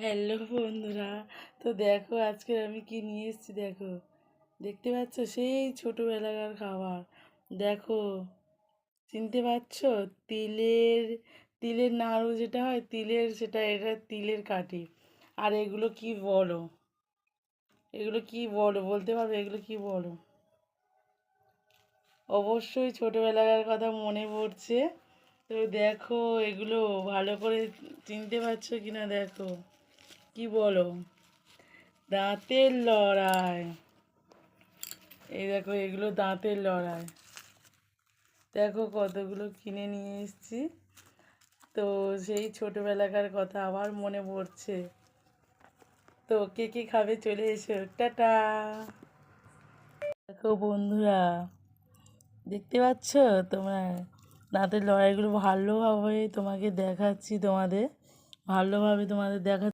Hello বন্ধুরা, তো দেখো আজকে আমি কি নিয়ে এসেছি। দেখো, দেখতে পাচ্ছ সেই ছোটোবেলাকার খাবার। দেখো, চিনতে পারছো? তিলের তিলের নাড়ু যেটা হয়, এটা তিলের কাঠি। আর এগুলো কি বলো? এগুলো কি বলো, বলতে পারবে এগুলো কি বলো? অবশ্যই ছোটোবেলাকার কথা মনে পড়ছে। তো দেখো, এগুলো ভালো করে চিনতে পারছো কিনা দেখো। কি বলো? দাঁতের লড়াই। এই দেখো, এগুলো দাঁতের লড়াই। দেখো কতগুলো কিনে নিয়ে এসেছি। তো সেই ছোটোবেলাকার কথা আবার মনে পড়ছে। তো কে কে খাবে চলে এসো, টাটা। দেখো বন্ধুরা, দেখতে পাচ্ছ তোমরা? দাঁতের লড়াইগুলো ভালোভাবে তোমাকে দেখাচ্ছি, ভালোভাবে তোমাদের দেখা